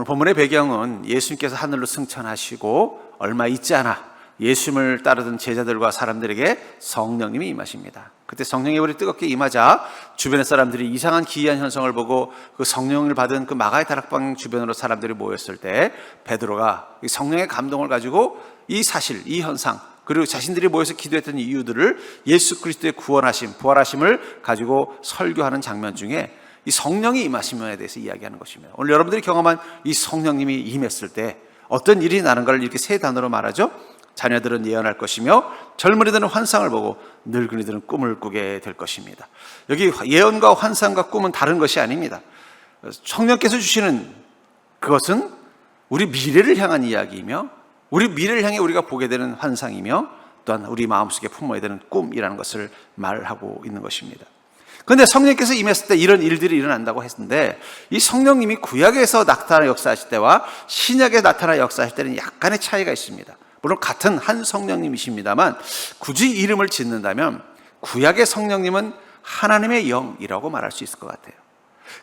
오늘 본문의 배경은 예수님께서 하늘로 승천하시고 얼마 있지 않아 예수님을 따르던 제자들과 사람들에게 성령님이 임하십니다. 그때 성령의 불이 뜨겁게 임하자 주변의 사람들이 이상한 기이한 현상을 보고 그 성령을 받은 그 마가의 다락방 주변으로 사람들이 모였을 때 베드로가 성령의 감동을 가지고 이 사실, 이 현상, 그리고 자신들이 모여서 기도했던 이유들을 예수 그리스도의 구원하심, 부활하심을 가지고 설교하는 장면 중에 이 성령이 임하심에 대해서 이야기하는 것입니다. 오늘 여러분들이 경험한 이 성령님이 임했을 때 어떤 일이 나는가를 이렇게 세 단어로 말하죠. 자녀들은 예언할 것이며 젊은이들은 환상을 보고 늙은이들은 꿈을 꾸게 될 것입니다. 여기 예언과 환상과 꿈은 다른 것이 아닙니다. 성령께서 주시는 그것은 우리 미래를 향한 이야기이며 우리 미래를 향해 우리가 보게 되는 환상이며 또한 우리 마음속에 품어야 되는 꿈이라는 것을 말하고 있는 것입니다. 그런데 성령께서 임했을 때 이런 일들이 일어난다고 했는데 이 성령님이 구약에서 나타나 역사하실 때와 신약에 나타나 역사하실 때는 약간의 차이가 있습니다. 물론 같은 한 성령님이십니다만 굳이 이름을 짓는다면 구약의 성령님은 하나님의 영이라고 말할 수 있을 것 같아요.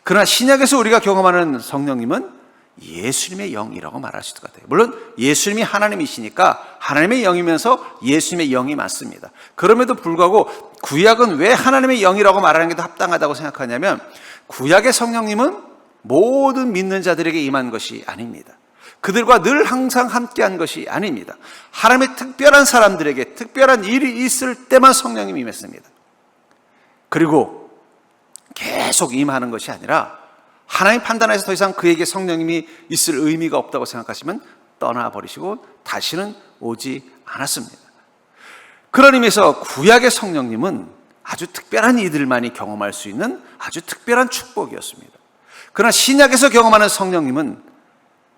그러나 신약에서 우리가 경험하는 성령님은 예수님의 영이라고 말할 수 있을 것 같아요. 물론 예수님이 하나님이시니까 하나님의 영이면서 예수님의 영이 맞습니다. 그럼에도 불구하고 구약은 왜 하나님의 영이라고 말하는 게 더 합당하다고 생각하냐면 구약의 성령님은 모든 믿는 자들에게 임한 것이 아닙니다. 그들과 늘 항상 함께한 것이 아닙니다. 하나님의 특별한 사람들에게 특별한 일이 있을 때만 성령님이 임했습니다. 그리고 계속 임하는 것이 아니라 하나님 판단에서 더 이상 그에게 성령님이 있을 의미가 없다고 생각하시면 떠나버리시고 다시는 오지 않았습니다. 그런 의미에서 구약의 성령님은 아주 특별한 이들만이 경험할 수 있는 아주 특별한 축복이었습니다. 그러나 신약에서 경험하는 성령님은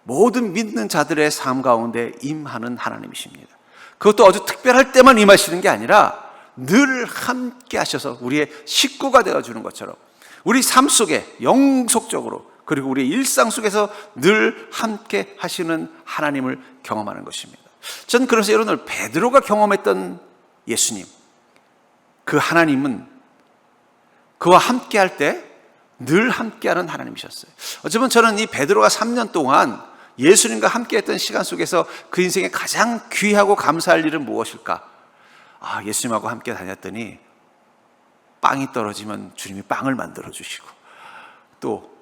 모든 믿는 자들의 삶 가운데 임하는 하나님이십니다. 그것도 아주 특별할 때만 임하시는 게 아니라 늘 함께 하셔서 우리의 식구가 되어주는 것처럼 우리 삶 속에 영속적으로 그리고 우리의 일상 속에서 늘 함께 하시는 하나님을 경험하는 것입니다. 저는 그래서 여러분들 베드로가 경험했던 예수님, 그 하나님은 그와 함께 할 때 늘 함께하는 하나님이셨어요. 어쩌면 저는 이 베드로가 3년 동안 예수님과 함께했던 시간 속에서 그 인생에 가장 귀하고 감사할 일은 무엇일까? 예수님하고 함께 다녔더니 빵이 떨어지면 주님이 빵을 만들어 주시고 또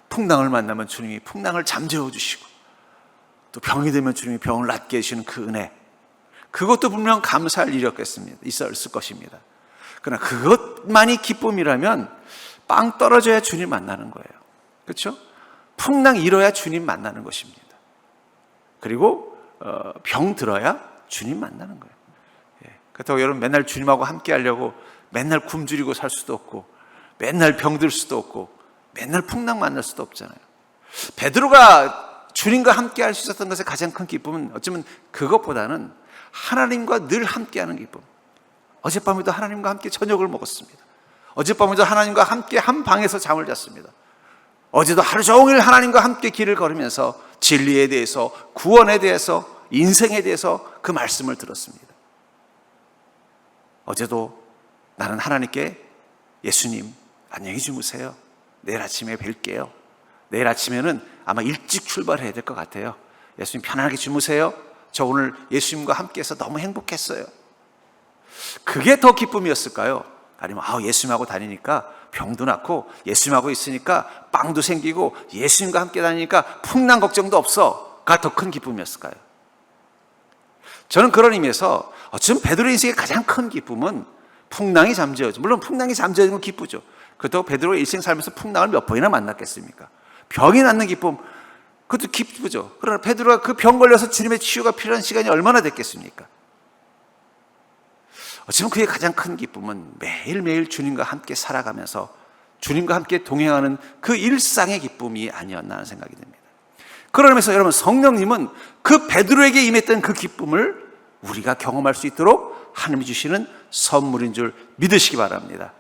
풍랑을 만나면 주님이 풍랑을 잠재워 주시고 또 병이 되면 주님이 병을 낫게 해주시는 그 은혜, 그것도 분명 감사할 일이었겠습니다. 있었을 것입니다. 그러나 그것만이 기쁨이라면 빵 떨어져야 주님 만나는 거예요. 그렇죠? 풍랑 일어야 주님 만나는 것입니다. 그리고 병 들어야 주님 만나는 거예요. 그렇다고 여러분 맨날 주님하고 함께 하려고 맨날 굶주리고 살 수도 없고 맨날 병들 수도 없고 맨날 풍랑 만날 수도 없잖아요. 베드로가 주님과 함께 할 수 있었던 것의 가장 큰 기쁨은 어쩌면 그것보다는 하나님과 늘 함께하는 기쁨. 어젯밤에도 하나님과 함께 저녁을 먹었습니다. 어젯밤에도 하나님과 함께 한 방에서 잠을 잤습니다. 어제도 하루 종일 하나님과 함께 길을 걸으면서 진리에 대해서, 구원에 대해서, 인생에 대해서 그 말씀을 들었습니다. 어제도 나는 하나님께 예수님 안녕히 주무세요. 내일 아침에 뵐게요. 내일 아침에는 아마 일찍 출발해야 될 것 같아요. 예수님 편안하게 주무세요. 저 오늘 예수님과 함께해서 너무 행복했어요. 그게 더 기쁨이었을까요? 아니면 예수님하고 다니니까 병도 낫고 예수님하고 있으니까 빵도 생기고 예수님과 함께 다니니까 풍랑 걱정도 없어가 더 큰 기쁨이었을까요? 저는 그런 의미에서 지금 베드로 인생의 가장 큰 기쁨은 풍랑이 잠재워져. 물론 풍랑이 잠재워지는 건 기쁘죠. 그렇다고 베드로의 일생 살면서 풍랑을 몇 번이나 만났겠습니까? 병이 낫는 기쁨, 그것도 기쁘죠. 그러나 베드로가 그 병 걸려서 주님의 치유가 필요한 시간이 얼마나 됐겠습니까? 어쩌면 그의 가장 큰 기쁨은 매일매일 주님과 함께 살아가면서 주님과 함께 동행하는 그 일상의 기쁨이 아니었나 하는 생각이 듭니다. 그러면서 여러분, 성령님은 그 베드로에게 임했던 그 기쁨을 우리가 경험할 수 있도록 하나님이 주시는 선물인 줄 믿으시기 바랍니다.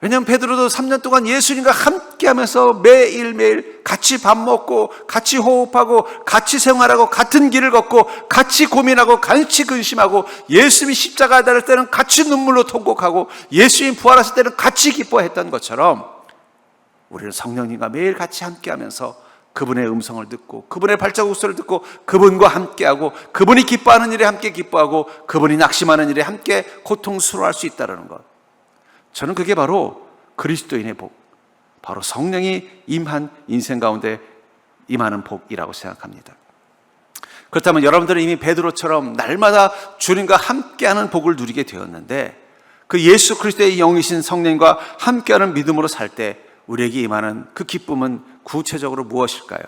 왜냐하면 베드로도 3년 동안 예수님과 함께하면서 매일매일 같이 밥 먹고 같이 호흡하고 같이 생활하고 같은 길을 걷고 같이 고민하고 같이 근심하고 예수님이 십자가에 달릴 때는 같이 눈물로 통곡하고 예수님 부활하실 때는 같이 기뻐했던 것처럼 우리는 성령님과 매일 같이 함께하면서 그분의 음성을 듣고 그분의 발자국 소리를 듣고 그분과 함께하고 그분이 기뻐하는 일에 함께 기뻐하고 그분이 낙심하는 일에 함께 고통스러워할 수 있다는 것. 저는 그게 바로 그리스도인의 복, 바로 성령이 임한 인생 가운데 임하는 복이라고 생각합니다. 그렇다면 여러분들은 이미 베드로처럼 날마다 주님과 함께하는 복을 누리게 되었는데 그 예수 그리스도의 영이신 성령과 함께하는 믿음으로 살 때 우리에게 임하는 그 기쁨은 구체적으로 무엇일까요?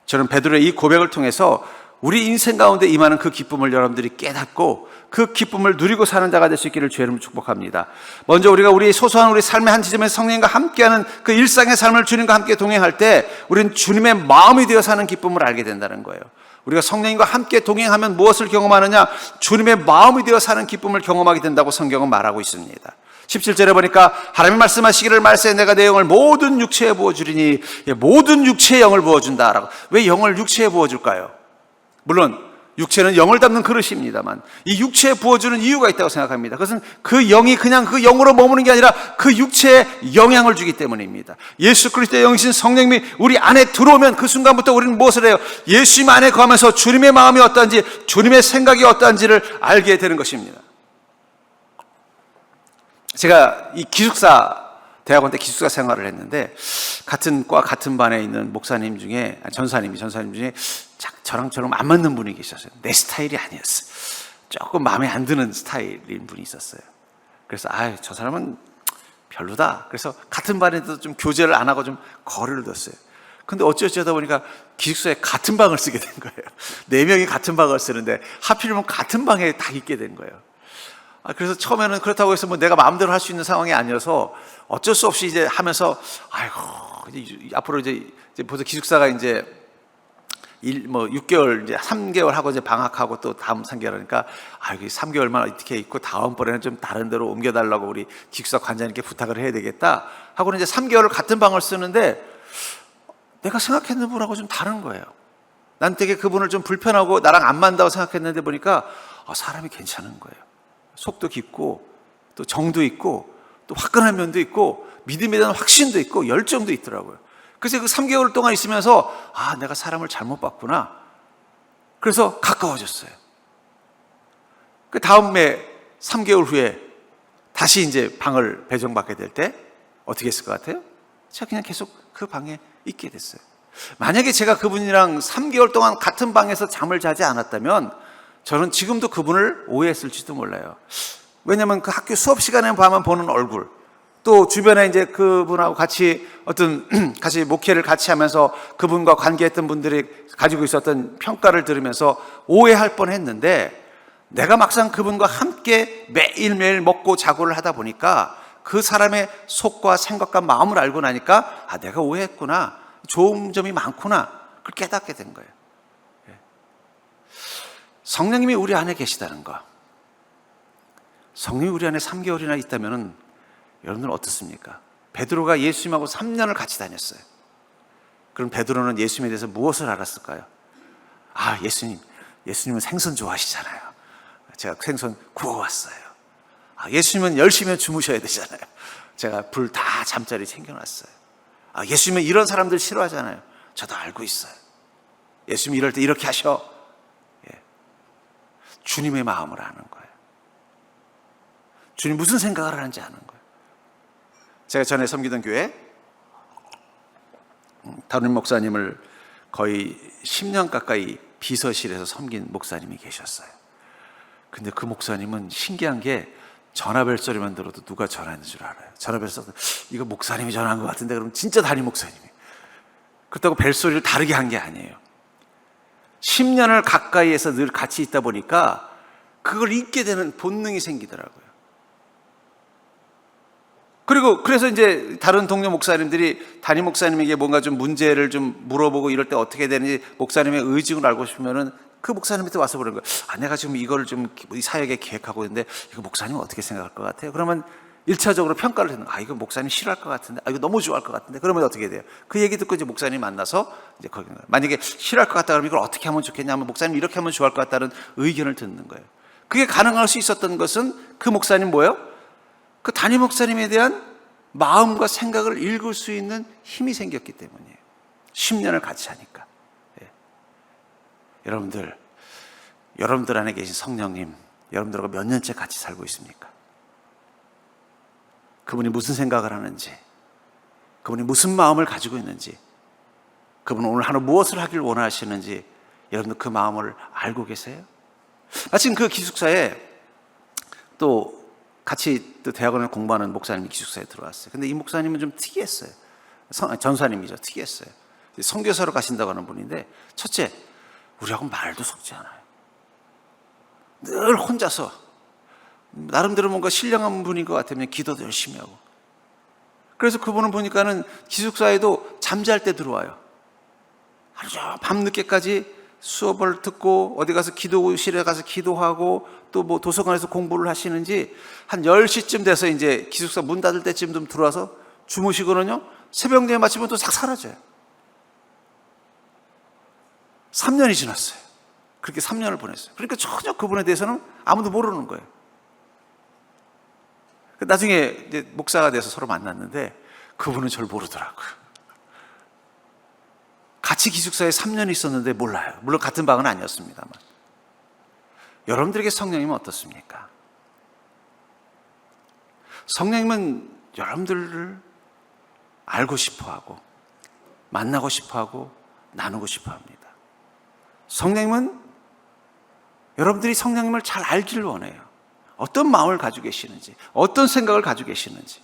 저는 베드로의 이 고백을 통해서 우리 인생 가운데 임하는 그 기쁨을 여러분들이 깨닫고 그 기쁨을 누리고 사는 자가 될 수 있기를 주의 이름으로 축복합니다. 먼저 우리가 우리 소소한 우리 삶의 한 지점에 성령과 함께하는 그 일상의 삶을 주님과 함께 동행할 때 우리는 주님의 마음이 되어 사는 기쁨을 알게 된다는 거예요. 우리가 성령님과 함께 동행하면 무엇을 경험하느냐? 주님의 마음이 되어 사는 기쁨을 경험하게 된다고 성경은 말하고 있습니다. 17절에 보니까 하나님 말씀하시기를 말세 내가 내 영을 모든 육체에 부어주리니, 모든 육체에 영을 부어준다라고. 왜 영을 육체에 부어줄까요? 물론 육체는 영을 담는 그릇입니다만 이 육체에 부어주는 이유가 있다고 생각합니다. 그것은 그 영이 그냥 그 영으로 머무는 게 아니라 그 육체에 영향을 주기 때문입니다. 예수 그리스도의 영이신 성령님이 우리 안에 들어오면 그 순간부터 우리는 무엇을 해요? 예수님 안에 거하면서 주님의 마음이 어떠한지, 주님의 생각이 어떠한지를 알게 되는 것입니다. 제가 이 기숙사, 대학원 때 기숙사 생활을 했는데 같은 과 같은 반에 있는 목사님 중에, 전사님 중에 저랑 안 맞는 분이 계셨어요. 내 스타일이 아니었어요. 조금 마음에 안 드는 스타일인 분이 있었어요. 그래서 저 사람은 별로다. 그래서 같은 반에도 좀 교제를 안 하고 좀 거리를 뒀어요. 근데 어쩌다 보니까 기숙사에 같은 방을 쓰게 된 거예요. 4명이 같은 방을 쓰는데 하필이면 같은 방에 다 있게 된 거예요. 그래서 처음에는 그렇다고 해서 뭐 내가 마음대로 할 수 있는 상황이 아니어서 어쩔 수 없이 이제 하면서 앞으로 이제 벌써 기숙사가 이제 6개월, 이제 3개월 하고 이제 방학하고 또 다음 3개월 하니까, 여기 3개월만 어떻게 있고 다음번에는 좀 다른 데로 옮겨달라고 우리 기숙사 관장님께 부탁을 해야 되겠다 하고는 이제 3개월을 같은 방을 쓰는데 내가 생각했는 분하고 좀 다른 거예요. 난 되게 그분을 좀 불편하고 나랑 안 맞는다고 생각했는데 보니까 사람이 괜찮은 거예요. 속도 깊고 또 정도 있고 또 화끈한 면도 있고 믿음에 대한 확신도 있고 열정도 있더라고요. 그래서 그 3개월 동안 있으면서 내가 사람을 잘못 봤구나. 그래서 가까워졌어요. 그 다음에 3개월 후에 다시 이제 방을 배정받게 될 때 어떻게 했을 것 같아요? 제가 그냥 계속 그 방에 있게 됐어요. 만약에 제가 그분이랑 3개월 동안 같은 방에서 잠을 자지 않았다면 저는 지금도 그분을 오해했을지도 몰라요. 왜냐하면 그 학교 수업 시간에 봐만 보는 얼굴, 또 주변에 이제 그분하고 같이 같이 목회를 같이 하면서 그분과 관계했던 분들이 가지고 있었던 평가를 들으면서 오해할 뻔했는데, 내가 막상 그분과 함께 매일매일 먹고 자고를 하다 보니까 그 사람의 속과 생각과 마음을 알고 나니까 내가 오해했구나, 좋은 점이 많구나, 그걸 깨닫게 된 거예요. 성령님이 우리 안에 계시다는 거, 성령이 우리 안에 3개월이나 있다면 여러분들은 어떻습니까? 베드로가 예수님하고 3년을 같이 다녔어요. 그럼 베드로는 예수님에 대해서 무엇을 알았을까요? 예수님은 생선 좋아하시잖아요. 제가 생선 구워왔어요. 예수님은 열심히 주무셔야 되잖아요. 제가 불 다 잠자리 챙겨놨어요. 예수님은 이런 사람들 싫어하잖아요. 저도 알고 있어요. 예수님이 이럴 때 이렇게 하셔. 주님의 마음을 아는 거예요. 주님 무슨 생각을 하는지 아는 거예요. 제가 전에 섬기던 교회 담임 목사님을 거의 10년 가까이 비서실에서 섬긴 목사님이 계셨어요. 근데 그 목사님은 신기한 게 전화벨 소리만 들어도 누가 전화하는 줄 알아요. 전화벨 소리, 이거 목사님이 전화한 것 같은데, 그럼 진짜 담임 목사님이. 그렇다고 벨 소리를 다르게 한 게 아니에요. 10년을 가까이에서 늘 같이 있다 보니까 그걸 잊게 되는 본능이 생기더라고요. 그래서 이제 다른 동료 목사님들이 담임 목사님에게 뭔가 좀 문제를 좀 물어보고 이럴 때 어떻게 되는지 목사님의 의중을 알고 싶으면은 그 목사님한테 와서 그러는 거예요. 내가 지금 이거를 좀 사역에 기획하고 있는데 이거 목사님은 어떻게 생각할 것 같아요? 그러면 1차적으로 평가를 했는 거예요. 이거 목사님 싫어할 것 같은데, 이거 너무 좋아할 것 같은데, 그러면 어떻게 돼요? 그 얘기 듣고 이제 목사님 만나서 이제 거기, 만약에 싫어할 것 같다 그러면 이걸 어떻게 하면 좋겠냐면 목사님 이렇게 하면 좋아할 것 같다는 의견을 듣는 거예요. 그게 가능할 수 있었던 것은 그 목사님 뭐예요? 그 담임 목사님에 대한 마음과 생각을 읽을 수 있는 힘이 생겼기 때문이에요. 10년을 같이 하니까. 예. 여러분들 안에 계신 성령님, 여러분들하고 몇 년째 같이 살고 있습니까? 그분이 무슨 생각을 하는지, 그분이 무슨 마음을 가지고 있는지, 그분은 오늘 하루 무엇을 하길 원하시는지 여러분들 그 마음을 알고 계세요? 마침 그 기숙사에 또 같이 또 대학원에 공부하는 목사님이 기숙사에 들어왔어요. 근데 이 목사님은 좀 특이했어요. 전사님이죠. 특이했어요. 선교사로 가신다고 하는 분인데, 첫째, 우리하고 말도 섞지 않아요. 늘 혼자서 나름대로 뭔가 신령한 분인 것 같으면 기도도 열심히 하고. 그래서 그분은 보니까는 기숙사에도 잠잘 때 들어와요. 하루 종일 밤늦게까지 수업을 듣고 어디 가서 기도실에 가서 기도하고 또 뭐 도서관에서 공부를 하시는지 한 10시쯤 돼서 이제 기숙사 문 닫을 때쯤 좀 들어와서 주무시거든요. 새벽 4에 마치면 또 싹 사라져요. 3년이 지났어요. 그렇게 3년을 보냈어요. 그러니까 전혀 그분에 대해서는 아무도 모르는 거예요. 나중에 이제 목사가 돼서 서로 만났는데 그분은 저를 모르더라고요. 같이 기숙사에 3년 있었는데 몰라요. 물론 같은 방은 아니었습니다만. 여러분들에게 성령님은 어떻습니까? 성령님은 여러분들을 알고 싶어하고 만나고 싶어하고 나누고 싶어합니다. 성령님은 여러분들이 성령님을 잘 알기를 원해요. 어떤 마음을 가지고 계시는지, 어떤 생각을 가지고 계시는지.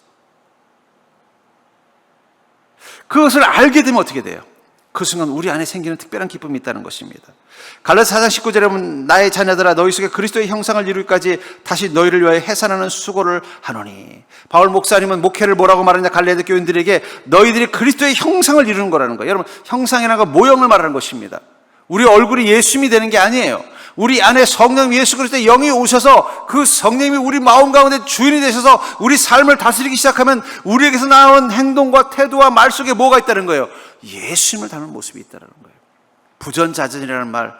그것을 알게 되면 어떻게 돼요? 그 순간 우리 안에 생기는 특별한 기쁨이 있다는 것입니다. 갈라디아 4장 19절에 보면 나의 자녀들아 너희 속에 그리스도의 형상을 이루기까지 다시 너희를 위하여 해산하는 수고를 하노니. 바울 목사님은 목회를 뭐라고 말하냐, 갈라디아 교인들에게 너희들이 그리스도의 형상을 이루는 거라는 거예요. 여러분, 형상이라는 건 모형을 말하는 것입니다. 우리 얼굴이 예수님이 되는 게 아니에요. 우리 안에 성령 예수 그리스도의 영이 오셔서 그 성령이 우리 마음 가운데 주인이 되셔서 우리 삶을 다스리기 시작하면 우리에게서 나오는 행동과 태도와 말 속에 뭐가 있다는 거예요? 예수님을 닮은 모습이 있다는 거예요. 부전자전이라는 말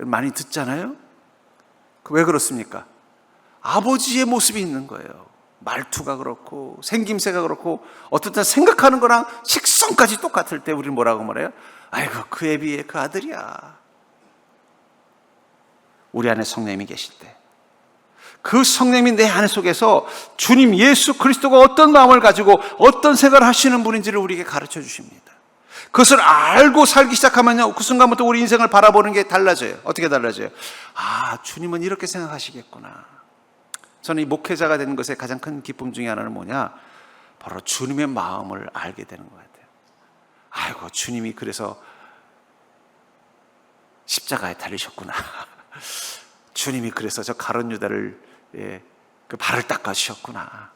많이 듣잖아요. 왜 그렇습니까? 아버지의 모습이 있는 거예요. 말투가 그렇고 생김새가 그렇고 어떤 때 생각하는 거랑 식성까지 똑같을 때 우리는 뭐라고 말해요? 아이고 그에 비해 그 아들이야. 우리 안에 성령님이 계실 때 그 성령님이 내 안에 속에서 주님 예수 그리스도가 어떤 마음을 가지고 어떤 생각을 하시는 분인지를 우리에게 가르쳐 주십니다. 그것을 알고 살기 시작하면요, 그 순간부터 우리 인생을 바라보는 게 달라져요. 어떻게 달라져요? 아, 주님은 이렇게 생각하시겠구나. 저는 이 목회자가 되는 것의 가장 큰 기쁨 중에 하나는 뭐냐? 바로 주님의 마음을 알게 되는 것 같아요. 아이고 주님이 그래서 십자가에 달리셨구나. 주님이 그래서 저 가룟 유다를 그 발을 닦아주셨구나.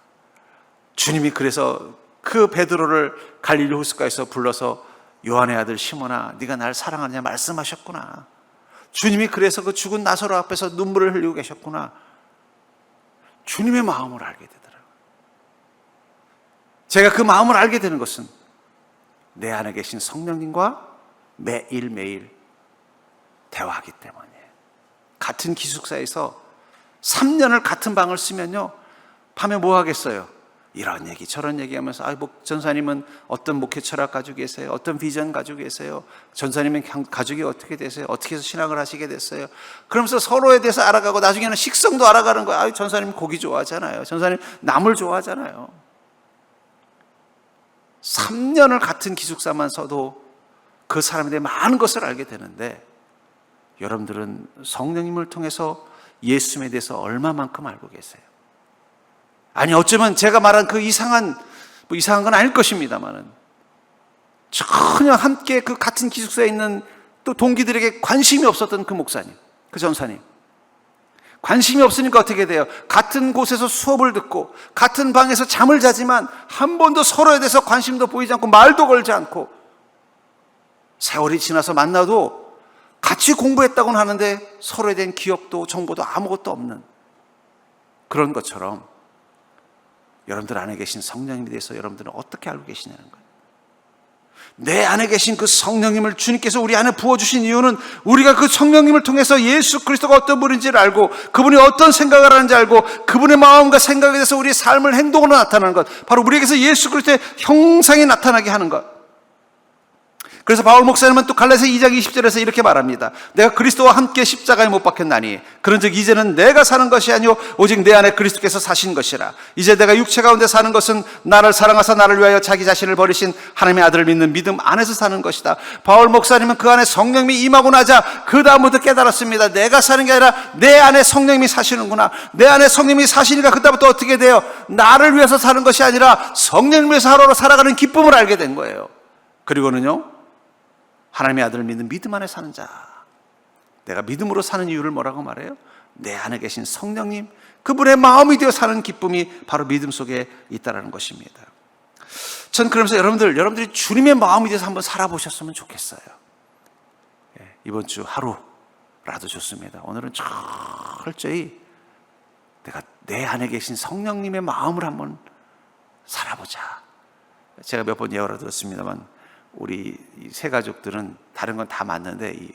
주님이 그래서 그 베드로를 갈릴리 호숫가에서 불러서 요한의 아들 시몬아 네가 날 사랑하느냐 말씀하셨구나. 주님이 그래서 그 죽은 나사로 앞에서 눈물을 흘리고 계셨구나. 주님의 마음을 알게 되더라고요. 제가 그 마음을 알게 되는 것은 내 안에 계신 성령님과 매일매일 대화하기 때문이에요. 같은 기숙사에서 3년을 같은 방을 쓰면요, 밤에 뭐 하겠어요? 이런 얘기 저런 얘기하면서 전사님은 어떤 목회 철학 가지고 계세요? 어떤 비전 가지고 계세요? 전사님은 가족이 어떻게 되세요? 어떻게 해서 신앙을 하시게 됐어요? 그러면서 서로에 대해서 알아가고 나중에는 식성도 알아가는 거예요. 전사님 고기 좋아하잖아요. 전사님 나물 좋아하잖아요. 3년을 같은 기숙사만 써도 그 사람에 대해 많은 것을 알게 되는데 여러분들은 성령님을 통해서 예수님에 대해서 얼마만큼 알고 계세요? 아니 어쩌면 제가 말한 그 이상한 건 아닐 것입니다만은 전혀 함께 그 같은 기숙사에 있는 또 동기들에게 관심이 없었던 그 목사님, 그 전사님, 관심이 없으니까 어떻게 돼요? 같은 곳에서 수업을 듣고 같은 방에서 잠을 자지만 한 번도 서로에 대해서 관심도 보이지 않고 말도 걸지 않고 세월이 지나서 만나도 같이 공부했다고는 하는데 서로에 대한 기억도 정보도 아무것도 없는 그런 것처럼 여러분들 안에 계신 성령님에 대해서 여러분들은 어떻게 알고 계시냐는 거예요. 내 안에 계신 그 성령님을 주님께서 우리 안에 부어주신 이유는 우리가 그 성령님을 통해서 예수 그리스도가 어떤 분인지를 알고 그분이 어떤 생각을 하는지 알고 그분의 마음과 생각에 대해서 우리의 삶을 행동으로 나타나는 것, 바로 우리에게서 예수 그리스도의 형상이 나타나게 하는 것. 그래서 바울 목사님은 또 갈라디아서 2장 20절에서 이렇게 말합니다. 내가 그리스도와 함께 십자가에 못 박혔나니 그런즉 이제는 내가 사는 것이 아니요 오직 내 안에 그리스도께서 사신 것이라. 이제 내가 육체 가운데 사는 것은 나를 사랑하사 나를 위하여 자기 자신을 버리신 하나님의 아들을 믿는 믿음 안에서 사는 것이다. 바울 목사님은 그 안에 성령님이 임하고 나자 그 다음부터 깨달았습니다. 내가 사는 게 아니라 내 안에 성령님이 사시는구나. 내 안에 성령님이 사시니까 그 다음부터 어떻게 돼요? 나를 위해서 사는 것이 아니라 성령님을 위해서 하루하루 살아가는 기쁨을 알게 된 거예요. 그리고는요, 하나님의 아들을 믿는 믿음 안에 사는 자. 내가 믿음으로 사는 이유를 뭐라고 말해요? 내 안에 계신 성령님, 그분의 마음이 되어 사는 기쁨이 바로 믿음 속에 있다는 것입니다. 전 그러면서 여러분들이 주님의 마음이 되어서 한번 살아보셨으면 좋겠어요. 이번 주 하루라도 좋습니다. 오늘은 철저히 내가 내 안에 계신 성령님의 마음을 한번 살아보자. 제가 몇 번 예언을 들었습니다만 우리 세 가족들은 다른 건 다 맞는데 이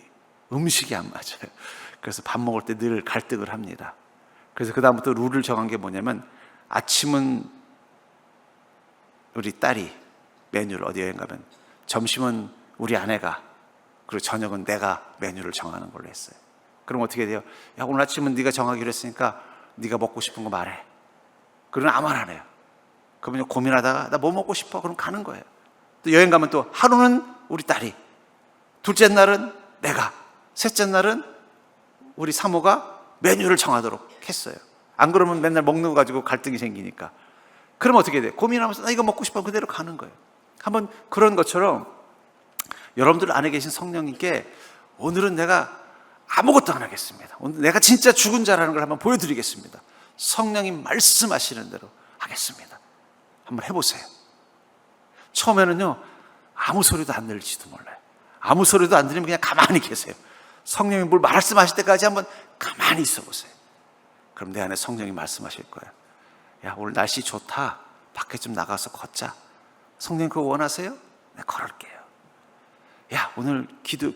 음식이 안 맞아요. 그래서 밥 먹을 때 늘 갈등을 합니다. 그래서 그 다음부터 룰을 정한 게 뭐냐면 아침은 우리 딸이 메뉴를 어디 여행 가면, 점심은 우리 아내가, 그리고 저녁은 내가 메뉴를 정하는 걸로 했어요. 그럼 어떻게 돼요? 야, 오늘 아침은 네가 정하기로 했으니까 네가 먹고 싶은 거 말해. 그러면 아무 말 안 해요. 그러면 고민하다가 나 뭐 먹고 싶어? 그럼 가는 거예요. 또 여행 가면 또 하루는 우리 딸이, 둘째 날은 내가, 셋째 날은 우리 사모가 메뉴를 정하도록 했어요. 안 그러면 맨날 먹는 거 가지고 갈등이 생기니까. 그럼 어떻게 돼? 고민하면서 나 이거 먹고 싶어 그대로 가는 거예요. 한번 그런 것처럼 여러분들 안에 계신 성령님께 오늘은 내가 아무것도 안 하겠습니다. 오늘 내가 진짜 죽은 자라는 걸 한번 보여드리겠습니다. 성령님 말씀하시는 대로 하겠습니다. 한번 해보세요. 처음에는요, 아무 소리도 안 들릴지도 몰라요. 아무 소리도 안 들리면 그냥 가만히 계세요. 성령이 뭘 말씀하실 때까지 한번 가만히 있어 보세요. 그럼 내 안에 성령이 말씀하실 거예요. 야, 오늘 날씨 좋다. 밖에 좀 나가서 걷자. 성령님 그거 원하세요? 네, 걸을게요. 야, 오늘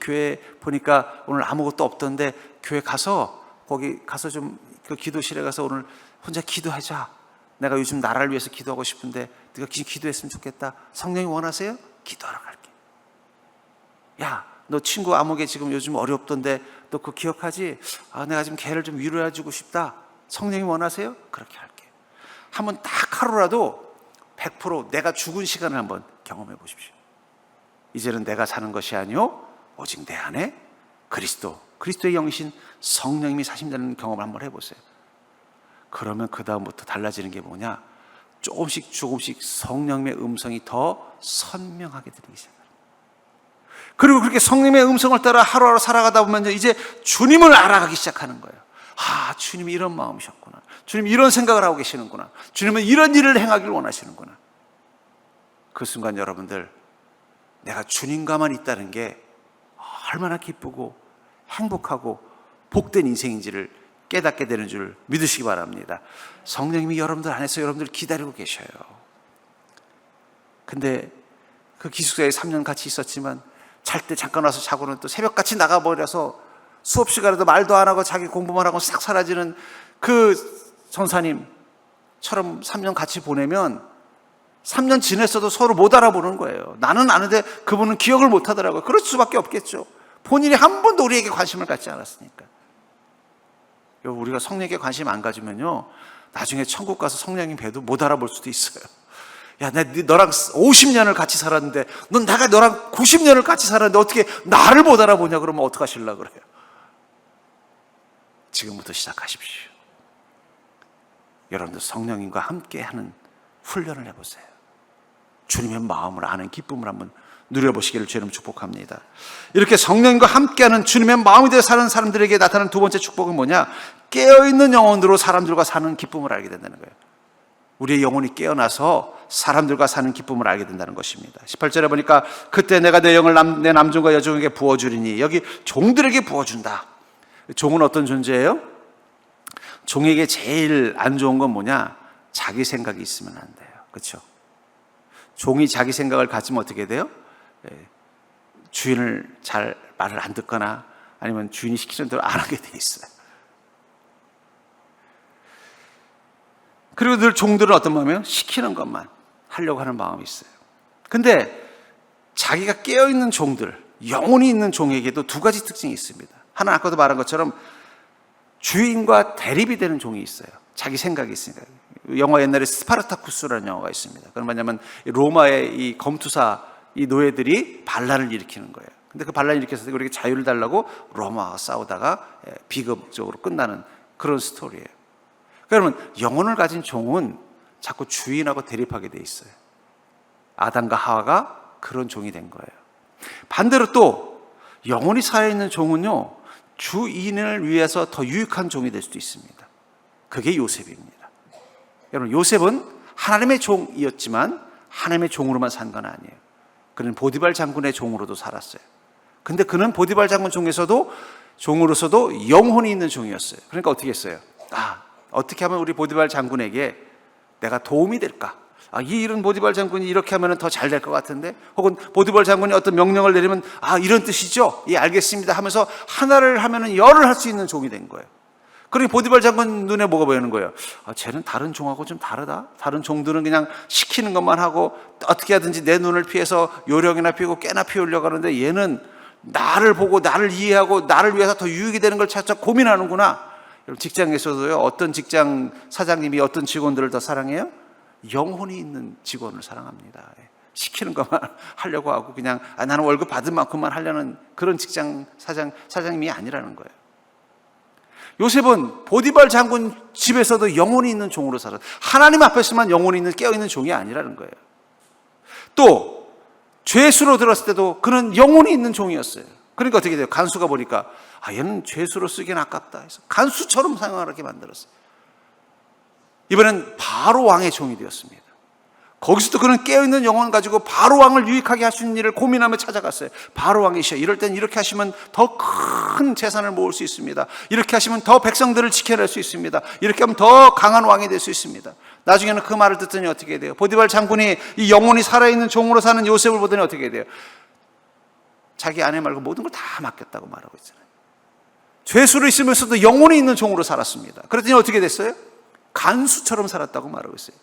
교회 보니까 오늘 아무것도 없던데 교회 가서 거기 가서 좀 그 기도실에 가서 오늘 혼자 기도하자. 내가 요즘 나라를 위해서 기도하고 싶은데 네가 기도했으면 좋겠다. 성령이 원하세요? 기도하러 갈게. 야, 너 친구 아무개 지금 요즘 어렵던데 너 그거 기억하지? 아, 내가 지금 걔를 좀 위로해주고 싶다. 성령이 원하세요? 그렇게 할게. 한번 딱 하루라도 100% 내가 죽은 시간을 한번 경험해 보십시오. 이제는 내가 사는 것이 아니요 오직 내 안에 그리스도의 영이신 성령님이 사신다는 경험을 한번 해보세요. 그러면 그 다음부터 달라지는 게 뭐냐? 조금씩 성령님의 음성이 더 선명하게 들리기 시작합니다. 그리고 그렇게 성령님의 음성을 따라 하루하루 살아가다 보면 이제 주님을 알아가기 시작하는 거예요. 아, 주님이 이런 마음이셨구나. 주님이 이런 생각을 하고 계시는구나. 주님은 이런 일을 행하기를 원하시는구나. 그 순간 여러분들, 내가 주님과만 있다는 게 얼마나 기쁘고 행복하고 복된 인생인지를 깨닫게 되는 줄 믿으시기 바랍니다. 성령님이 여러분들 안에서 여러분들 기다리고 계셔요. 근데 그 기숙사에 3년 같이 있었지만 잘 때 잠깐 와서 자고는 또 새벽같이 나가버려서 수업 시간에도 말도 안 하고 자기 공부만 하고 싹 사라지는 그 전사님처럼 3년 같이 보내면 3년 지냈어도 서로 못 알아보는 거예요. 나는 아는데 그분은 기억을 못 하더라고요. 그럴 수밖에 없겠죠. 본인이 한 번도 우리에게 관심을 갖지 않았으니까. 우리가 성령에게 관심 안 가지면요, 나중에 천국 가서 성령님 뵈도 못 알아볼 수도 있어요. 야, 너랑 50년을 같이 살았는데 내가 너랑 90년을 같이 살았는데 어떻게 나를 못 알아보냐 그러면 어떡하실라 그래요? 지금부터 시작하십시오. 여러분들 성령님과 함께하는 훈련을 해보세요. 주님의 마음을 아는 기쁨을 한번 누려보시기를 주님 축복합니다. 이렇게 성령님과 함께하는 주님의 마음이 되어 사는 사람들에게 나타나는 두 번째 축복은 뭐냐? 깨어있는 영혼으로 사람들과 사는 기쁨을 알게 된다는 거예요. 우리의 영혼이 깨어나서 사람들과 사는 기쁨을 알게 된다는 것입니다. 18절에 보니까 그때 내가 내 영을 내 남종과 여종에게 부어주리니, 여기 종들에게 부어준다. 종은 어떤 존재예요? 종에게 제일 안 좋은 건 뭐냐? 자기 생각이 있으면 안 돼요. 그렇죠? 종이 자기 생각을 가지면 어떻게 돼요? 주인을 잘 말을 안 듣거나 아니면 주인이 시키는 대로 안 하게 돼 있어요. 그리고 늘 종들은 어떤 마음이에요? 시키는 것만 하려고 하는 마음이 있어요. 근데 자기가 깨어있는 종들, 영혼이 있는 종에게도 두 가지 특징이 있습니다. 하나, 아까도 말한 것처럼 주인과 대립이 되는 종이 있어요. 자기 생각이 있으니까. 영화 옛날에 스파르타쿠스라는 영화가 있습니다. 그건 뭐냐면 로마의 이 검투사 이 노예들이 반란을 일으키는 거예요. 근데 그 반란을 일으켜서 우리에게 자유를 달라고 로마와 싸우다가 비극적으로 끝나는 그런 스토리예요. 그러면 영혼을 가진 종은 자꾸 주인하고 대립하게 돼 있어요. 아담과 하와가 그런 종이 된 거예요. 반대로 또 영혼이 살아있는 종은요, 주인을 위해서 더 유익한 종이 될 수도 있습니다. 그게 요셉입니다. 여러분, 요셉은 하나님의 종이었지만 하나님의 종으로만 산 건 아니에요. 그는 보디발 장군의 종으로도 살았어요. 근데 그는 보디발 장군 종으로서도 영혼이 있는 종이었어요. 그러니까 어떻게 했어요? 어떻게 하면 우리 보디발 장군에게 내가 도움이 될까? 이 일은 보디발 장군이 이렇게 하면 더 잘 될 것 같은데, 혹은 보디발 장군이 어떤 명령을 내리면 이런 뜻이죠? 예, 알겠습니다 하면서 하나를 하면 열을 할 수 있는 종이 된 거예요. 그러니 보디발 장군 눈에 뭐가 보이는 거예요? 쟤는 다른 종하고 좀 다르다. 다른 종들은 그냥 시키는 것만 하고 어떻게 하든지 내 눈을 피해서 요령이나 피우고 깨나 피우려고 하는데 얘는 나를 보고 나를 이해하고 나를 위해서 더 유익이 되는 걸 찾아 고민하는구나. 여러분, 직장에서도요, 어떤 직장 사장님이 어떤 직원들을 더 사랑해요? 영혼이 있는 직원을 사랑합니다. 시키는 것만 하려고 하고 그냥 나는 월급 받은 만큼만 하려는 그런 직장 사장님이 아니라는 거예요. 요셉은 보디발 장군 집에서도 영혼이 있는 종으로 살았어요. 하나님 앞에서만 영혼이 있는 깨어있는 종이 아니라는 거예요. 또 죄수로 들었을 때도 그는 영혼이 있는 종이었어요. 그러니까 어떻게 돼요? 간수가 보니까 얘는 죄수로 쓰기엔 아깝다 해서 간수처럼 사용하게 만들었어요. 이번엔 바로 왕의 종이 되었습니다. 거기서도 그는 깨어있는 영혼 가지고 바로 왕을 유익하게 할 수 있는 일을 고민하며 찾아갔어요. 바로 왕이시여, 이럴 땐 이렇게 하시면 더 큰 재산을 모을 수 있습니다. 이렇게 하시면 더 백성들을 지켜낼 수 있습니다. 이렇게 하면 더 강한 왕이 될 수 있습니다. 나중에는 그 말을 듣더니 어떻게 돼요? 보디발 장군이 이 영혼이 살아있는 종으로 사는 요셉을 보더니 어떻게 돼요? 자기 아내 말고 모든 걸 다 맡겼다고 말하고 있잖아요. 죄수로 있으면서도 영혼이 있는 종으로 살았습니다. 그랬더니 어떻게 됐어요? 간수처럼 살았다고 말하고 있어요.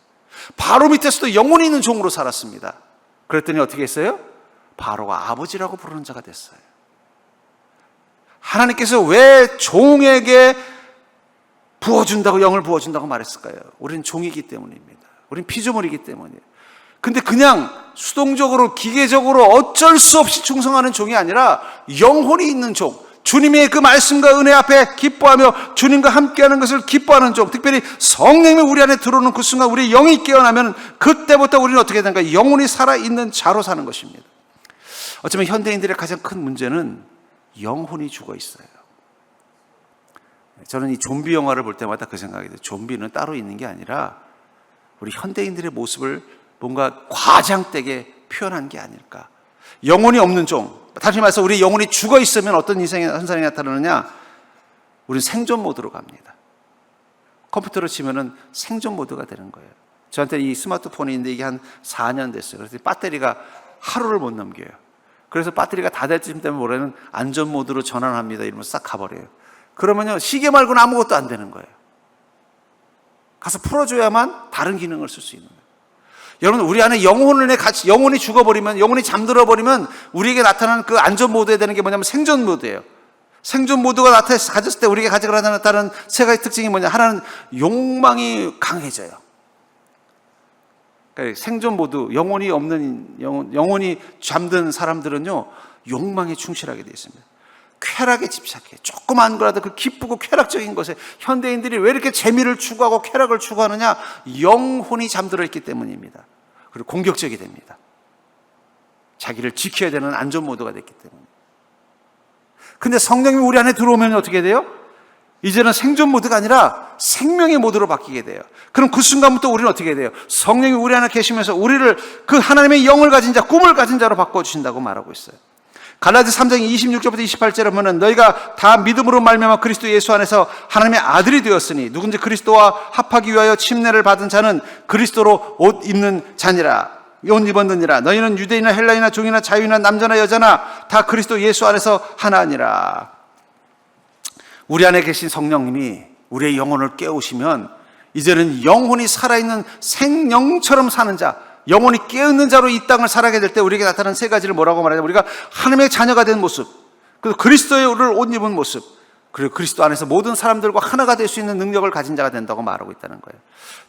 바로 밑에서도 영혼이 있는 종으로 살았습니다. 그랬더니 어떻게 했어요? 바로가 아버지라고 부르는 자가 됐어요. 하나님께서 왜 종에게 부어준다고, 영을 부어준다고 말했을까요? 우리는 종이기 때문입니다. 우리는 피조물이기 때문이에요. 근데 그냥 수동적으로 기계적으로 어쩔 수 없이 충성하는 종이 아니라 영혼이 있는 종, 주님의 그 말씀과 은혜 앞에 기뻐하며 주님과 함께하는 것을 기뻐하는 종, 특별히 성령이 우리 안에 들어오는 그 순간 우리 영이 깨어나면 그때부터 우리는 어떻게 되는가? 영혼이 살아있는 자로 사는 것입니다. 어쩌면 현대인들의 가장 큰 문제는 영혼이 죽어 있어요. 저는 이 좀비 영화를 볼 때마다 그 생각이 돼요. 좀비는 따로 있는 게 아니라 우리 현대인들의 모습을 뭔가 과장되게 표현한 게 아닐까. 영혼이 없는 종, 다시 말해서 우리 영혼이 죽어 있으면 어떤 현상이 나타나느냐? 우리는 생존 모드로 갑니다. 컴퓨터로 치면은 생존 모드가 되는 거예요. 저한테 이 스마트폰이 있는데 이게 한 4년 됐어요. 그래서 배터리가 하루를 못 넘겨요. 그래서 배터리가 다 될 쯤 되면 뭐라면 안전 모드로 전환합니다. 이러면서 싹 가버려요. 그러면요, 시계 말고는 아무것도 안 되는 거예요. 가서 풀어줘야만 다른 기능을 쓸 수 있는 거예요. 여러분, 우리 안에 영혼이 죽어버리면, 영혼이 잠들어버리면 우리에게 나타나는 그 안전 모드에 되는 게 뭐냐면 생존 모드예요. 생존 모드가 가졌을 때 우리에게 가지고 나타나는 세 가지 특징이 뭐냐? 하나는 욕망이 강해져요. 그러니까 생존 모드, 영혼이 없는, 영혼이 잠든 사람들은요, 욕망에 충실하게 되어 있습니다. 쾌락에 집착해. 조그만 거라도 그 기쁘고 쾌락적인 것에, 현대인들이 왜 이렇게 재미를 추구하고 쾌락을 추구하느냐? 영혼이 잠들어 있기 때문입니다. 그리고 공격적이 됩니다. 자기를 지켜야 되는 안전 모드가 됐기 때문에. 근데 성령이 우리 안에 들어오면 어떻게 돼요? 이제는 생존 모드가 아니라 생명의 모드로 바뀌게 돼요. 그럼 그 순간부터 우리는 어떻게 돼요? 성령이 우리 안에 계시면서 우리를 그 하나님의 영을 가진 자, 꿈을 가진 자로 바꿔주신다고 말하고 있어요. 갈라디아 3장 26절부터 28절에 보면 너희가 다 믿음으로 말미암아 그리스도 예수 안에서 하나님의 아들이 되었으니 누군지 그리스도와 합하기 위하여 침례를 받은 자는 그리스도로 옷 입는 자니라. 옷 입었느니라. 너희는 유대인이나 헬라인이나 종이나 자유이나 남자나 여자나 다 그리스도 예수 안에서 하나니라. 우리 안에 계신 성령님이 우리의 영혼을 깨우시면 이제는 영혼이 살아있는 생명처럼 사는 자, 영혼이 깨어있는 자로 이 땅을 살아가게 될 때 우리에게 나타나는 세 가지를 뭐라고 말하냐. 우리가 하나님의 자녀가 된 모습, 그리고 그리스도의 옷 입은 모습, 그리고 그리스도 안에서 모든 사람들과 하나가 될 수 있는 능력을 가진 자가 된다고 말하고 있다는 거예요.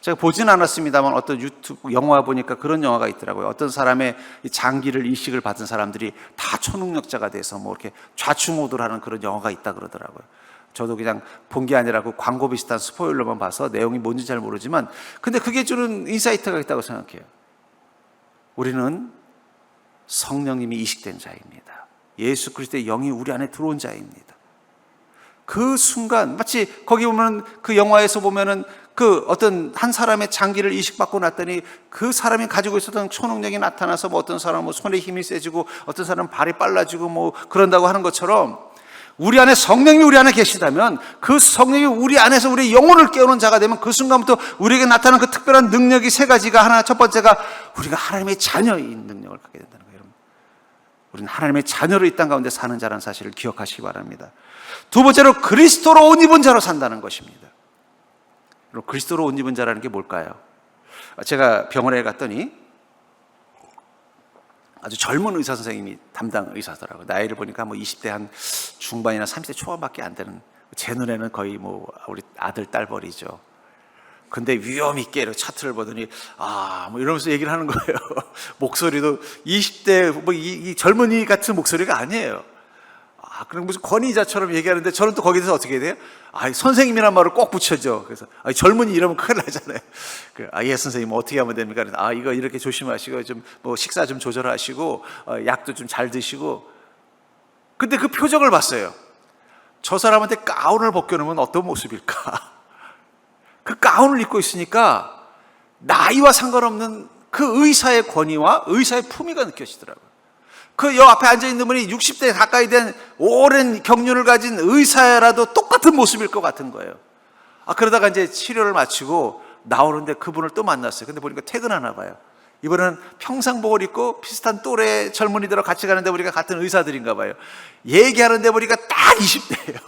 제가 보진 않았습니다만 어떤 유튜브 영화 보니까 그런 영화가 있더라고요. 어떤 사람의 장기를 이식을 받은 사람들이 다 초능력자가 돼서 뭐 이렇게 좌충우돌 하는 그런 영화가 있다 그러더라고요. 저도 그냥 본 게 아니라 그 광고 비슷한 스포일러만 봐서 내용이 뭔지 잘 모르지만, 근데 그게 주는 인사이트가 있다고 생각해요. 우리는 성령님이 이식된 자입니다. 예수 그리스도의 영이 우리 안에 들어온 자입니다. 그 순간 마치 거기 보면 그 영화에서 보면은 그 어떤 한 사람의 장기를 이식받고 났더니 그 사람이 가지고 있었던 초능력이 나타나서 뭐 어떤 사람은 뭐 손에 힘이 세지고 어떤 사람은 발이 빨라지고 뭐 그런다고 하는 것처럼, 우리 안에 성령이 우리 안에 계시다면 그 성령이 우리 안에서 우리의 영혼을 깨우는 자가 되면 그 순간부터 우리에게 나타나는 그 특별한 능력이 세 가지가, 하나, 첫 번째가 우리가 하나님의 자녀인 능력을 갖게 된다는 거예요. 여러분, 우리는 하나님의 자녀로 이 땅 가운데 사는 자라는 사실을 기억하시기 바랍니다. 두 번째로 그리스도로 옷 입은 자로 산다는 것입니다. 그리스도로 옷 입은 자라는 게 뭘까요? 제가 병원에 갔더니 아주 젊은 의사 선생님이 담당 의사더라고요. 나이를 보니까 뭐 20대 한 중반이나 30대 초반밖에 안 되는, 제 눈에는 거의 뭐 우리 아들 딸벌이죠. 근데 위험 있게 이렇게 차트를 보더니 뭐 이러면서 얘기를 하는 거예요. 목소리도 20대 뭐 이 젊은이 같은 목소리가 아니에요. 그럼 무슨 권위자처럼 얘기하는데 저는 또 거기에 대해서 어떻게 해야 돼요? 선생님이란 말을 꼭 붙여줘. 그래서 젊은이 이러면 큰일 나잖아요. 예 선생님 어떻게 하면 됩니까? 이거 이렇게 조심하시고 좀 뭐 식사 좀 조절하시고 약도 좀 잘 드시고. 근데 그 표정을 봤어요. 저 사람한테 가운을 벗겨놓으면 어떤 모습일까? 그 가운을 입고 있으니까 나이와 상관없는 그 의사의 권위와 의사의 품위가 느껴지더라고요. 그 여 앞에 앉아있는 분이 60대 가까이 된 오랜 경륜을 가진 의사라도 똑같은 모습일 것 같은 거예요. 그러다가 이제 치료를 마치고 나오는데 그분을 또 만났어요. 근데 보니까 퇴근하나 봐요. 이번에는 평상복을 입고 비슷한 또래 젊은이들하고 같이 가는데 보니까 같은 의사들인가 봐요. 얘기하는데 보니까 딱 20대예요.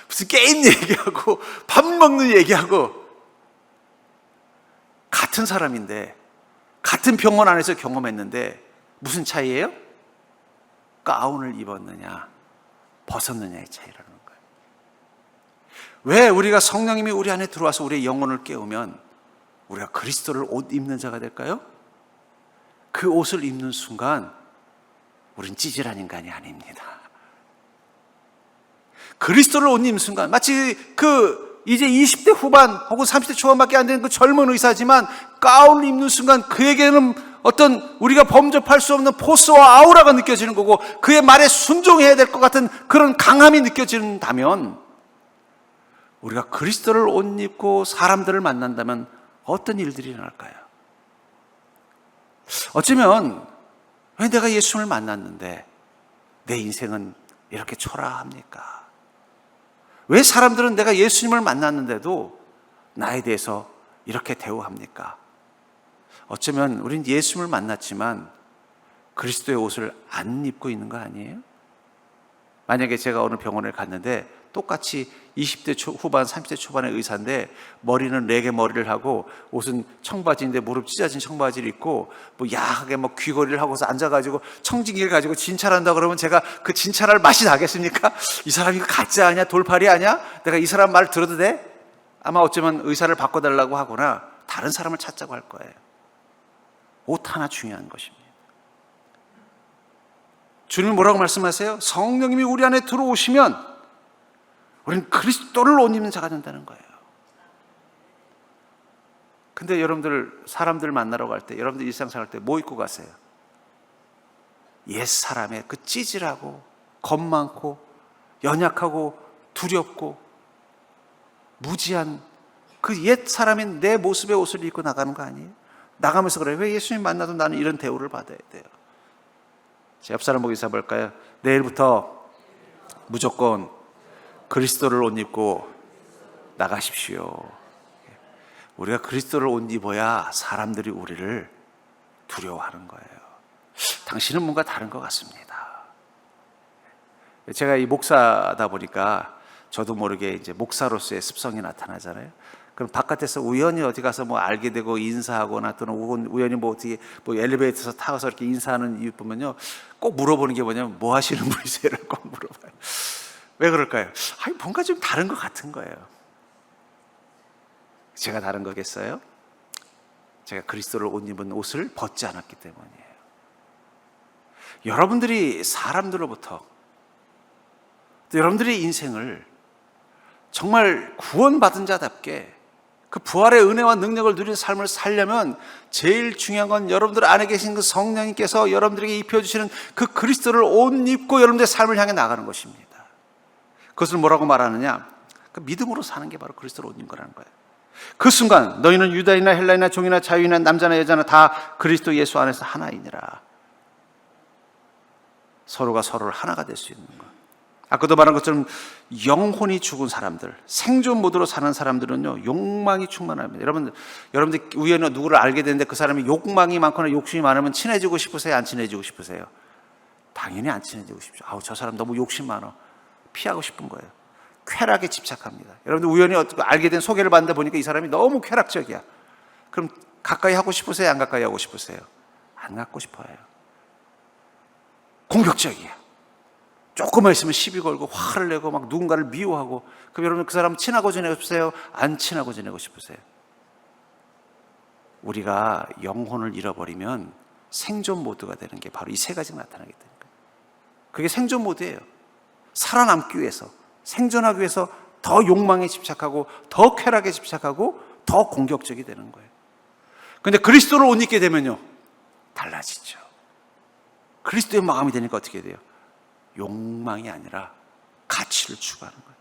무슨 게임 얘기하고 밥 먹는 얘기하고, 같은 사람인데 같은 병원 안에서 경험했는데 무슨 차이예요? 가운을 입었느냐 벗었느냐의 차이라는 거예요. 왜 우리가 성령님이 우리 안에 들어와서 우리의 영혼을 깨우면 우리가 그리스도를 옷 입는 자가 될까요? 그 옷을 입는 순간 우린 찌질한 인간이 아닙니다. 그리스도를 옷 입는 순간 마치 이제 20대 후반 혹은 30대 초반밖에 안 되는 그 젊은 의사지만 가운을 입는 순간 그에게는 어떤 우리가 범접할 수 없는 포스와 아우라가 느껴지는 거고, 그의 말에 순종해야 될 것 같은 그런 강함이 느껴진다면, 우리가 그리스도를 옷 입고 사람들을 만난다면 어떤 일들이 일어날까요? 어쩌면 왜 내가 예수를 만났는데 내 인생은 이렇게 초라합니까? 왜 사람들은 내가 예수님을 만났는데도 나에 대해서 이렇게 대우합니까? 어쩌면 우린 예수님을 만났지만 그리스도의 옷을 안 입고 있는 거 아니에요? 만약에 제가 어느 병원에 갔는데 똑같이 20대 후반, 30대 초반의 의사인데 머리는 레게 머리를 하고 옷은 청바지인데 무릎 찢어진 청바지를 입고 뭐 야하게 뭐 귀걸이를 하고서 앉아가지고 청진기를 가지고 진찰한다 그러면 제가 그 진찰할 맛이 나겠습니까? 이 사람이 가짜 아니야? 돌팔이 아니야? 내가 이 사람 말 들어도 돼? 아마 어쩌면 의사를 바꿔달라고 하거나 다른 사람을 찾자고 할 거예요. 옷 하나 중요한 것입니다. 주님은 뭐라고 말씀하세요? 성령님이 우리 안에 들어오시면 우리는 그리스도를 옷 입는 자가 된다는 거예요. 근데 여러분들 사람들 만나러 갈 때, 여러분들 일상생활 때 뭐 입고 가세요? 옛 사람의 그 찌질하고 겁 많고 연약하고 두렵고 무지한 그 옛 사람인 내 모습의 옷을 입고 나가는 거 아니에요? 나가면서 그래요. 왜 예수님 만나도 나는 이런 대우를 받아야 돼요? 제 옆 사람 보고 인사 볼까요? 내일부터 무조건 그리스도를 옷 입고 나가십시오. 우리가 그리스도를 옷 입어야 사람들이 우리를 두려워하는 거예요. 당신은 뭔가 다른 것 같습니다. 제가 이 목사다 보니까 저도 모르게 이제 목사로서의 습성이 나타나잖아요. 그럼 바깥에서 우연히 어디 가서 뭐 알게 되고 인사하거나 또는 우연히 뭐 어떻게 뭐 엘리베이터에서 타서 이렇게 인사하는 이유 보면요, 꼭 물어보는 게 뭐냐면 뭐 하시는 분이세요를 꼭 물어봐요. 왜 그럴까요? 아니, 뭔가 좀 다른 것 같은 거예요. 제가 다른 거겠어요? 제가 그리스도를 옷 입은 옷을 벗지 않았기 때문이에요. 여러분들이 사람들로부터 또 여러분들의 인생을 정말 구원받은 자답게 그 부활의 은혜와 능력을 누리는 삶을 살려면 제일 중요한 건 여러분들 안에 계신 그 성령님께서 여러분들에게 입혀주시는 그 그리스도를 옷 입고 여러분들의 삶을 향해 나가는 것입니다. 그것을 뭐라고 말하느냐? 그 믿음으로 사는 게 바로 그리스도를 옷 입는 거라는 거예요. 그 순간 너희는 유다인이나 헬라인이나 종이나 자유인이나 남자나 여자나 다 그리스도 예수 안에서 하나이니라. 서로가 서로를 하나가 될 수 있는 것. 아까도 말한 것처럼 영혼이 죽은 사람들, 생존 모드로 사는 사람들은요, 욕망이 충만합니다. 여러분들 우연히 누구를 알게 되는데 그 사람이 욕망이 많거나 욕심이 많으면 친해지고 싶으세요? 안 친해지고 싶으세요? 당연히 안 친해지고 싶죠. 아우, 저 사람 너무 욕심 많아. 피하고 싶은 거예요. 쾌락에 집착합니다. 여러분들 우연히 알게 된 소개를 받는데 보니까 이 사람이 너무 쾌락적이야. 그럼 가까이 하고 싶으세요? 안 가까이 하고 싶으세요? 안 갖고 싶어요. 공격적이야. 조금만 있으면 시비 걸고 화를 내고 막 누군가를 미워하고. 그럼 여러분 그 사람 친하고 지내고 싶으세요? 안 친하고 지내고 싶으세요? 우리가 영혼을 잃어버리면 생존 모드가 되는 게 바로 이 세 가지가 나타나게 되는 거예요. 그게 생존 모드예요. 살아남기 위해서, 생존하기 위해서 더 욕망에 집착하고 더 쾌락에 집착하고 더 공격적이 되는 거예요. 그런데 그리스도를 옷 입게 되면요, 달라지죠. 그리스도의 마음이 되니까 어떻게 돼요? 욕망이 아니라 가치를 추구하는 거예요.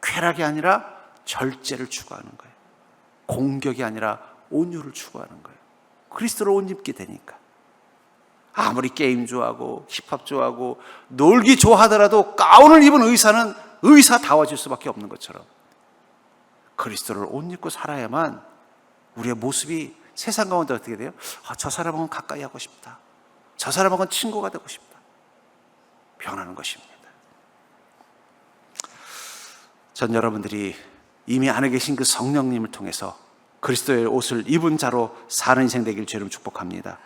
쾌락이 아니라 절제를 추구하는 거예요. 공격이 아니라 온유를 추구하는 거예요. 그리스도를 옷 입게 되니까. 아무리 게임 좋아하고 힙합 좋아하고 놀기 좋아하더라도 가운을 입은 의사는 의사다워질 수밖에 없는 것처럼 그리스도를 옷 입고 살아야만 우리의 모습이 세상 가운데 어떻게 돼요? 저 사람하고는 가까이 하고 싶다. 저 사람하고는 친구가 되고 싶다. 변하는 것입니다. 전 여러분들이 이미 안에 계신 그 성령님을 통해서 그리스도의 옷을 입은 자로 사는 인생 되길 주님 축복합니다.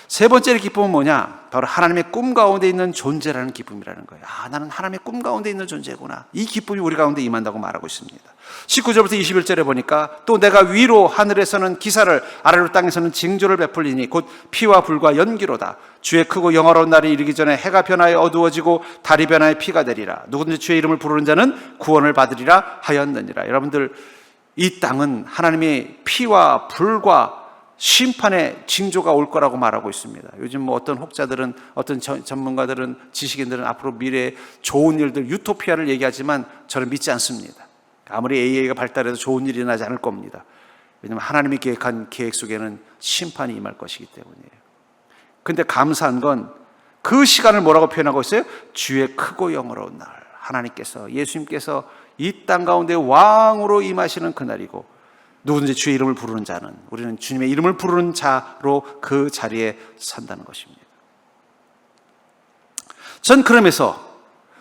세 번째 기쁨은 뭐냐? 바로 하나님의 꿈 가운데 있는 존재라는 기쁨이라는 거예요. 나는 하나님의 꿈 가운데 있는 존재구나. 이 기쁨이 우리 가운데 임한다고 말하고 있습니다. 19절부터 21절에 보니까 또 내가 위로 하늘에서는 기사를 아래로 땅에서는 징조를 베풀리니 곧 피와 불과 연기로다. 주의 크고 영화로운 날이 이르기 전에 해가 변하여 어두워지고 달이 변하여 피가 되리라. 누구든지 주의 이름을 부르는 자는 구원을 받으리라 하였느니라. 여러분들, 이 땅은 하나님의 피와 불과 심판의 징조가 올 거라고 말하고 있습니다. 요즘 뭐 어떤 혹자들은, 어떤 전문가들은, 지식인들은 앞으로 미래에 좋은 일들, 유토피아를 얘기하지만 저는 믿지 않습니다. 아무리 AI가 발달해도 좋은 일이 나지 않을 겁니다. 왜냐하면 하나님이 계획한 계획 속에는 심판이 임할 것이기 때문이에요. 근데 감사한 건 그 시간을 뭐라고 표현하고 있어요? 주의 크고 영화로운 날. 하나님께서, 예수님께서 이 땅 가운데 왕으로 임하시는 그날이고, 누구든지 주의 이름을 부르는 자는, 우리는 주님의 이름을 부르는 자로 그 자리에 산다는 것입니다. 전 그러면서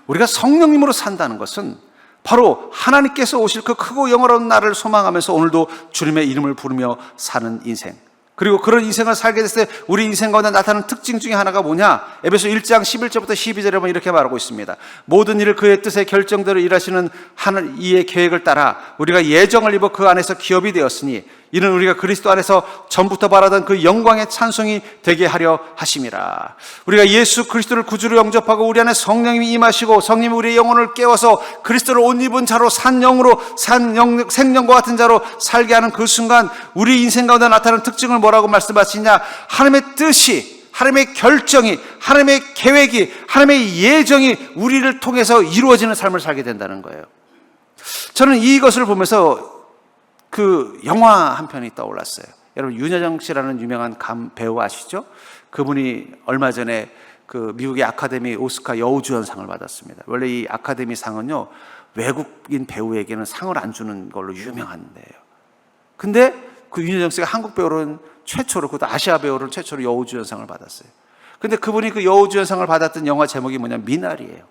우리가 성령님으로 산다는 것은 바로 하나님께서 오실 그 크고 영화로운 날을 소망하면서 오늘도 주님의 이름을 부르며 사는 인생, 그리고 그런 인생을 살게 됐을 때 우리 인생 가운데 나타나는 특징 중에 하나가 뭐냐? 에베소 1장 11절부터 12절에 보면 이렇게 말하고 있습니다. 모든 일을 그의 뜻의 결정대로 일하시는 하늘 이의 계획을 따라 우리가 예정을 입어 그 안에서 기업이 되었으니 이는 우리가 그리스도 안에서 전부터 바라던 그 영광의 찬송이 되게 하려 하심이라. 우리가 예수 그리스도를 구주로 영접하고 우리 안에 성령님이 임하시고 성령이 우리의 영혼을 깨워서 그리스도를 옷 입은 자로 산 영으로 생명과 같은 자로 살게 하는 그 순간 우리 인생 가운데 나타나는 특징을 뭐라고 말씀하시냐? 하나님의 뜻이, 하나님의 결정이, 하나님의 계획이, 하나님의 예정이 우리를 통해서 이루어지는 삶을 살게 된다는 거예요. 저는 이것을 보면서 그 영화 한 편이 떠올랐어요. 여러분, 윤여정 씨라는 유명한 배우 아시죠? 그분이 얼마 전에 그 미국의 아카데미 오스카 여우주연상을 받았습니다. 원래 이 아카데미 상은요, 외국인 배우에게는 상을 안 주는 걸로 유명한데요. 근데 그 윤여정 씨가 한국 배우로는 최초로, 그것도 아시아 배우로는 최초로 여우주연상을 받았어요. 근데 그분이 그 여우주연상을 받았던 영화 제목이 뭐냐면 미나리예요.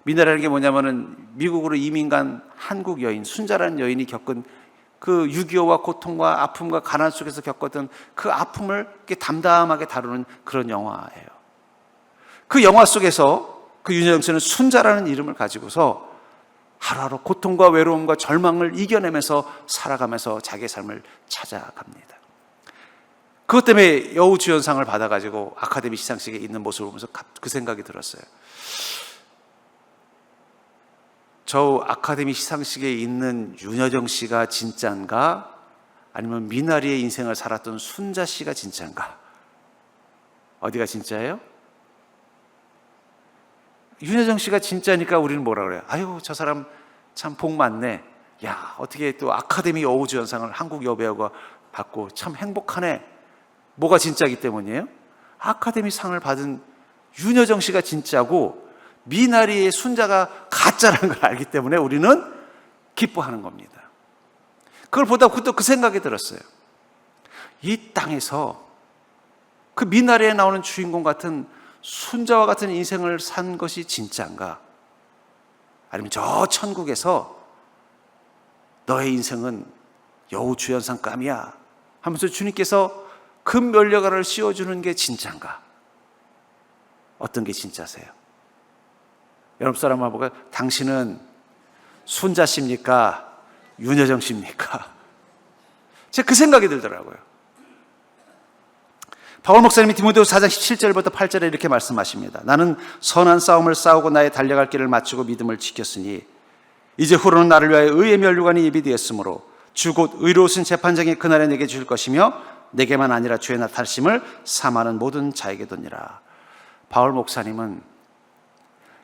미나리라는 게 뭐냐면은 미국으로 이민 간 한국 여인, 순자라는 여인이 겪은 그 6.25와 고통과 아픔과 가난 속에서 겪었던 그 아픔을 이렇게 담담하게 다루는 그런 영화예요. 그 영화 속에서 그 윤여정 씨는 순자라는 이름을 가지고서 하루하루 고통과 외로움과 절망을 이겨내면서 살아가면서 자기의 삶을 찾아갑니다. 그것 때문에 여우주연상을 받아가지고 아카데미 시상식에 있는 모습을 보면서 그 생각이 들었어요. 저 아카데미 시상식에 있는 윤여정 씨가 진짜인가? 아니면 미나리의 인생을 살았던 순자 씨가 진짜인가? 어디가 진짜예요? 윤여정 씨가 진짜니까 우리는 뭐라 그래요? 아유, 저 사람 참 복 많네. 야, 어떻게 또 아카데미 여우주연상을 한국 여배우가 받고 참 행복하네. 뭐가 진짜이기 때문이에요? 아카데미 상을 받은 윤여정 씨가 진짜고 미나리의 순자가 가짜라는 걸 알기 때문에 우리는 기뻐하는 겁니다. 그걸 보다 또 그 생각이 들었어요. 이 땅에서 그 미나리에 나오는 주인공 같은 순자와 같은 인생을 산 것이 진짜인가? 아니면 저 천국에서 너의 인생은 여우주연상감이야 하면서 주님께서 금면류관을 씌워주는 게 진짜인가? 어떤 게 진짜세요? 여러분 사람 한번 볼까요? 당신은 순자십니까? 윤여정십니까? 제가 그 생각이 들더라고요. 바울 목사님이 디모데후서 4장 17절부터 8절에 이렇게 말씀하십니다. 나는 선한 싸움을 싸우고 나의 달려갈 길을 마치고 믿음을 지켰으니 이제 후로는 나를 위하여 의의 면류관이 예비되었으므로 주 곧 의로우신 재판장이 그날에 내게 주실 것이며 내게만 아니라 주의 나타나심을 사모하는 모든 자에게 도니라. 바울 목사님은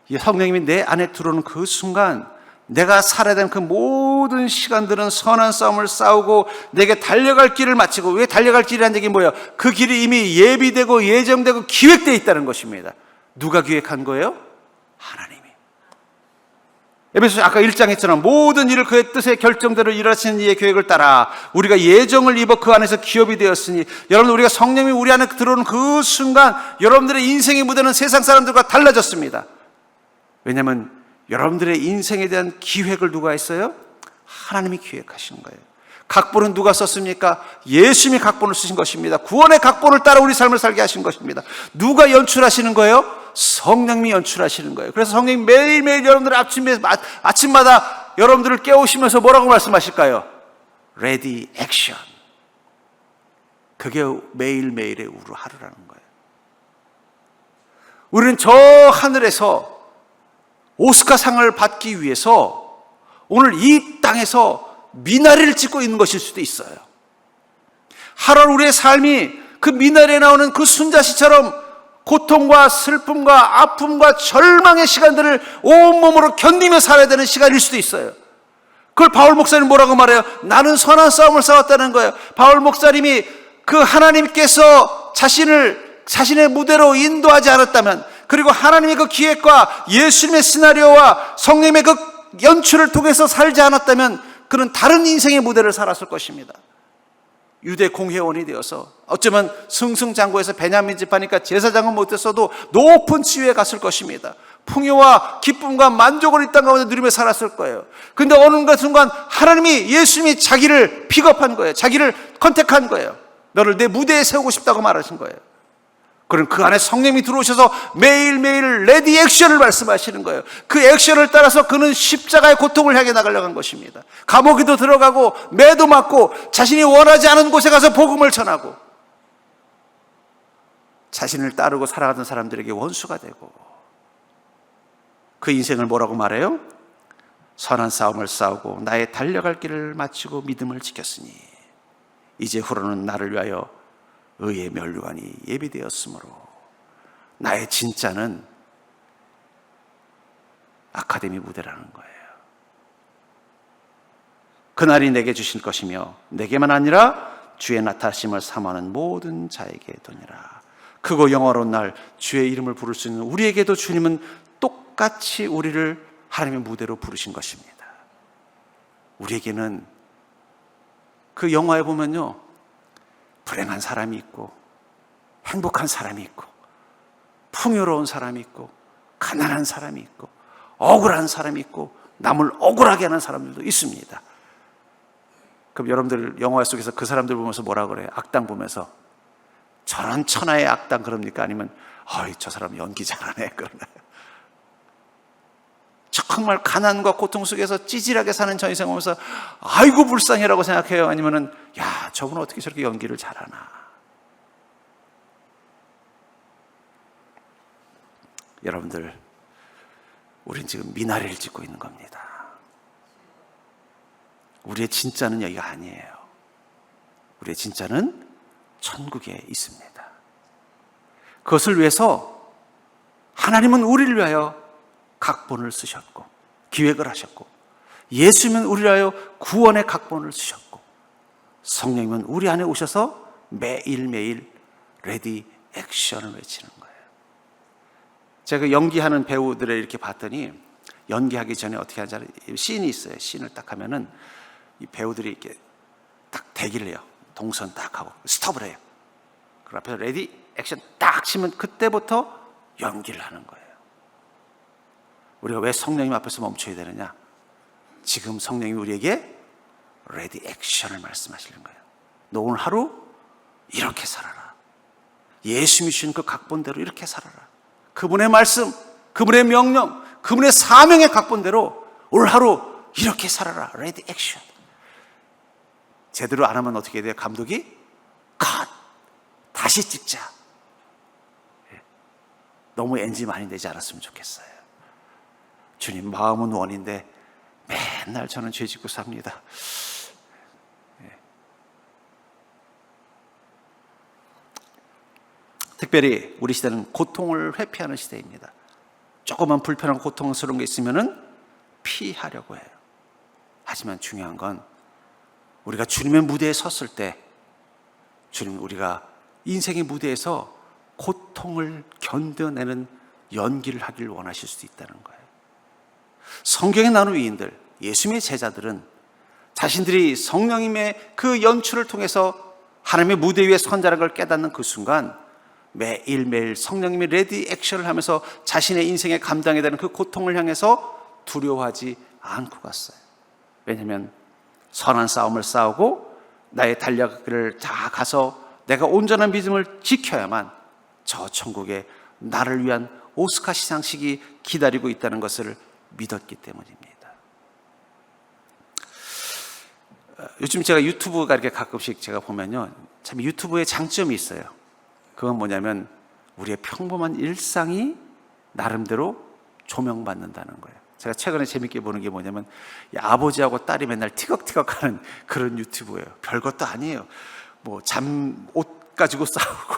이 성령님이 내 안에 들어오는 그 순간 내가 살아야 되는 그 모든 시간들은 선한 싸움을 싸우고 내게 달려갈 길을 마치고, 왜 달려갈 길이라는 얘기 뭐예요? 그 길이 이미 예비되고 예정되고 기획되어 있다는 것입니다. 누가 기획한 거예요? 하나님이. 에베소서 아까 1장했잖아. 모든 일을 그의 뜻의 결정대로 일하시는 이의 계획을 따라 우리가 예정을 입어 그 안에서 기업이 되었으니, 여러분 우리가 성령이 우리 안에 들어오는 그 순간 여러분들의 인생의 무대는 세상 사람들과 달라졌습니다. 왜냐하면 여러분들의 인생에 대한 기획을 누가 했어요? 하나님이 기획하신 거예요. 각본은 누가 썼습니까? 예수님이 각본을 쓰신 것입니다. 구원의 각본을 따라 우리 삶을 살게 하신 것입니다. 누가 연출하시는 거예요? 성령님이 연출하시는 거예요. 그래서 성령님이 매일매일 여러분들 아침마다 여러분들을 깨우시면서 뭐라고 말씀하실까요? Ready, action. 그게 매일매일의 하루라는 거예요. 우리는 저 하늘에서 오스카상을 받기 위해서 오늘 이 땅에서 미나리를 찍고 있는 것일 수도 있어요. 하루하루 우리의 삶이 그 미나리에 나오는 그 순자씨처럼 고통과 슬픔과 아픔과 절망의 시간들을 온몸으로 견디며 살아야 되는 시간일 수도 있어요. 그걸 바울 목사님 뭐라고 말해요? 나는 선한 싸움을 싸웠다는 거예요. 바울 목사님이 그 하나님께서 자신의 무대로 인도하지 않았다면, 그리고 하나님의 그 기획과 예수님의 시나리오와 성령님의 그 연출을 통해서 살지 않았다면 그는 다른 인생의 무대를 살았을 것입니다. 유대 공회원이 되어서 어쩌면 승승장구해서 베냐민 집하니까 제사장은 못했어도 높은 지위에 갔을 것입니다. 풍요와 기쁨과 만족을 이 땅 가운데 누리며 살았을 거예요. 그런데 어느 순간 하나님이, 예수님이 자기를 픽업한 거예요. 자기를 컨택한 거예요. 너를 내 무대에 세우고 싶다고 말하신 거예요. 그럼 그 안에 성령이 들어오셔서 매일매일 레디 액션을 말씀하시는 거예요. 그 액션을 따라서 그는 십자가의 고통을 향해 나가려고 한 것입니다. 감옥에도 들어가고 매도 맞고 자신이 원하지 않은 곳에 가서 복음을 전하고 자신을 따르고 살아가던 사람들에게 원수가 되고, 그 인생을 뭐라고 말해요? 선한 싸움을 싸우고 나의 달려갈 길을 마치고 믿음을 지켰으니 이제 후로는 나를 위하여 의의 면류관이 예비되었으므로. 나의 진짜는 아카데미 무대라는 거예요. 그날이 내게 주실 것이며 내게만 아니라 주의 나타나심을 사모하는 모든 자에게 도니라. 크고 영화로운 날 주의 이름을 부를 수 있는 우리에게도 주님은 똑같이 우리를 하나님의 무대로 부르신 것입니다. 우리에게는 그 영화에 보면요, 불행한 사람이 있고 행복한 사람이 있고 풍요로운 사람이 있고 가난한 사람이 있고 억울한 사람이 있고 남을 억울하게 하는 사람들도 있습니다. 그럼 여러분들 영화 속에서 그 사람들 보면서 뭐라 그래요? 악당 보면서 저런 천하의 악당 그럽니까? 아니면 저 사람 연기 잘하네 그러나요? 정말 가난과 고통 속에서 찌질하게 사는 저 인생 보면서 아이고 불쌍해라고 생각해요? 아니면은 야 저분은 어떻게 저렇게 연기를 잘하나? 여러분들 우린 지금 미나리를 찍고 있는 겁니다. 우리의 진짜는 여기가 아니에요. 우리의 진짜는 천국에 있습니다. 그것을 위해서 하나님은 우리를 위하여 각본을 쓰셨고 기획을 하셨고 예수님은 우리를 위하여 구원의 각본을 쓰셨고 성령님은 우리 안에 오셔서 매일매일 레디 액션을 외치는 거예요. 제가 연기하는 배우들을 이렇게 봤더니 연기하기 전에 어떻게 하는지 알아요? 씬이 있어요. 씬을 딱 하면은 이 배우들이 이렇게 딱 대기를 해요. 동선 딱 하고 스톱을 해요. 그 앞에서 레디 액션 딱 치면 그때부터 연기를 하는 거예요. 우리가 왜 성령님 앞에서 멈춰야 되느냐? 지금 성령님이 우리에게 레디 액션을 말씀하시는 거예요. 너 오늘 하루 이렇게 살아라. 예수님이 주신 그 각본대로 이렇게 살아라. 그분의 말씀, 그분의 명령, 그분의 사명의 각본대로 오늘 하루 이렇게 살아라. 레디 액션. 제대로 안 하면 어떻게 돼요? 감독이 컷! 다시 찍자. 너무 NG 많이 내지 않았으면 좋겠어요. 주님, 마음은 원인데 맨날 저는 죄 짓고 삽니다. 특별히 우리 시대는 고통을 회피하는 시대입니다. 조그만 불편한 고통스러운 게 있으면은 피하려고 해요. 하지만 중요한 건 우리가 주님의 무대에 섰을 때 주님 우리가 인생의 무대에서 고통을 견뎌내는 연기를 하길 원하실 수도 있다는 거예요. 성경에 나오는 위인들, 예수님의 제자들은 자신들이 성령님의 그 연출을 통해서 하나님의 무대 위에 선자라는 걸 깨닫는 그 순간 매일매일 성령님이 레디 액션을 하면서 자신의 인생에 감당해야 되는 그 고통을 향해서 두려워하지 않고 갔어요. 왜냐하면 선한 싸움을 싸우고 나의 달려가기를 다 가서 내가 온전한 믿음을 지켜야만 저 천국에 나를 위한 오스카 시상식이 기다리고 있다는 것을 믿었기 때문입니다. 요즘 제가 유튜브가 이렇게 가끔씩 제가 보면요, 참 유튜브에 장점이 있어요. 그건 뭐냐면 우리의 평범한 일상이 나름대로 조명받는다는 거예요. 제가 최근에 재밌게 보는 게 뭐냐면 아버지하고 딸이 맨날 티격태격하는 그런 유튜브예요. 별것도 아니에요. 뭐 옷 가지고 싸우고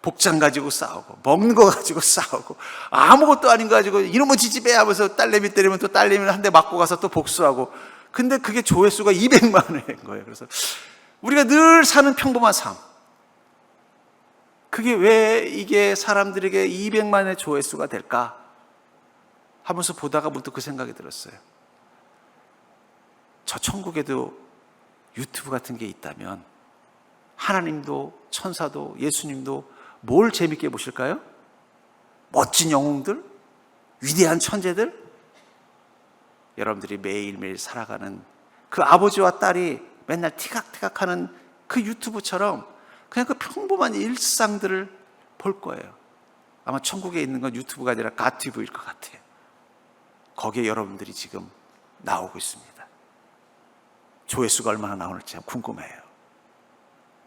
복장 가지고 싸우고 먹는 거 가지고 싸우고 아무것도 아닌 거 가지고 이놈의 지지배 하면서 딸내미 때리면 또 딸내미는 한 대 맞고 가서 또 복수하고. 근데 그게 조회수가 200만인 거예요. 그래서 우리가 늘 사는 평범한 삶, 그게 왜 이게 사람들에게 200만의 조회수가 될까 하면서 보다가 문득 그 생각이 들었어요. 저 천국에도 유튜브 같은 게 있다면 하나님도 천사도 예수님도 뭘 재밌게 보실까요? 멋진 영웅들? 위대한 천재들? 여러분들이 매일매일 살아가는 그 아버지와 딸이 맨날 티각티각하는 그 유튜브처럼 그냥 그 평범한 일상들을 볼 거예요. 아마 천국에 있는 건 유튜브가 아니라 가티브일 것 같아요. 거기에 여러분들이 지금 나오고 있습니다. 조회수가 얼마나 나올지 궁금해요.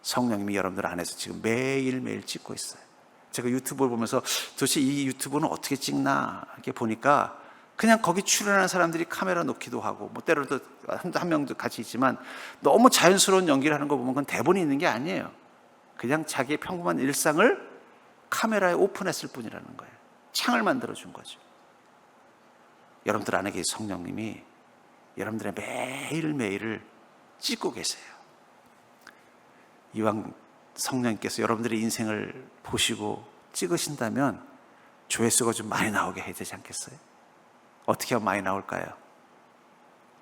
성령님이 여러분들 안에서 지금 매일매일 찍고 있어요. 제가 유튜브를 보면서 도대체 이 유튜브는 어떻게 찍나 이렇게 보니까 그냥 거기 출연하는 사람들이 카메라 놓기도 하고 뭐 때로도 한 명도 같이 있지만 너무 자연스러운 연기를 하는 거 보면 그건 대본이 있는 게 아니에요. 그냥 자기의 평범한 일상을 카메라에 오픈했을 뿐이라는 거예요. 창을 만들어준 거죠. 여러분들 안에 계신 성령님이 여러분들의 매일매일을 찍고 계세요. 이왕 성령님께서 여러분들의 인생을 보시고 찍으신다면 조회수가 좀 많이 나오게 해야 되지 않겠어요? 어떻게 하면 많이 나올까요?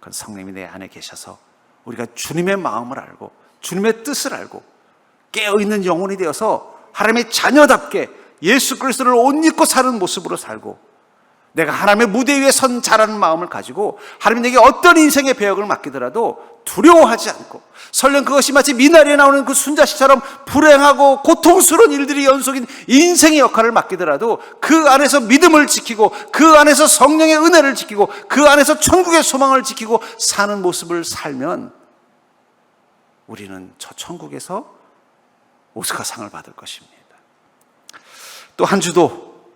그건 성령님이 내 안에 계셔서 우리가 주님의 마음을 알고 주님의 뜻을 알고 깨어있는 영혼이 되어서 하나님의 자녀답게 예수 그리스도를 옷 입고 사는 모습으로 살고, 내가 하나님의 무대 위에 선 자라는 마음을 가지고 하나님 내게 어떤 인생의 배역을 맡기더라도 두려워하지 않고, 설령 그것이 마치 미나리에 나오는 그 순자씨처럼 불행하고 고통스러운 일들이 연속인 인생의 역할을 맡기더라도 그 안에서 믿음을 지키고, 그 안에서 성령의 은혜를 지키고, 그 안에서 천국의 소망을 지키고 사는 모습을 살면 우리는 저 천국에서 오스카상을 받을 것입니다. 또 한 주도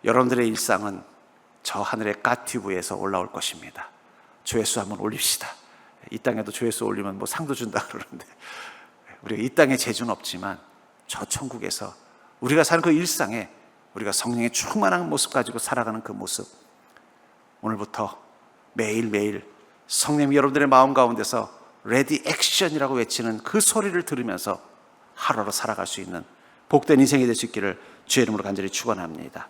여러분들의 일상은 저 하늘의 까티브에서 올라올 것입니다. 조회수 한번 올립시다. 이 땅에도 조회수 올리면 뭐 상도 준다 그러는데, 우리가 이 땅에 재주는 없지만 저 천국에서 우리가 사는 그 일상에 우리가 성령의 충만한 모습 가지고 살아가는 그 모습, 오늘부터 매일매일 성령이 여러분들의 마음 가운데서 레디 액션이라고 외치는 그 소리를 들으면서 하루로 살아갈 수 있는 복된 인생이 될 수 있기를 주의 이름으로 간절히 축원합니다.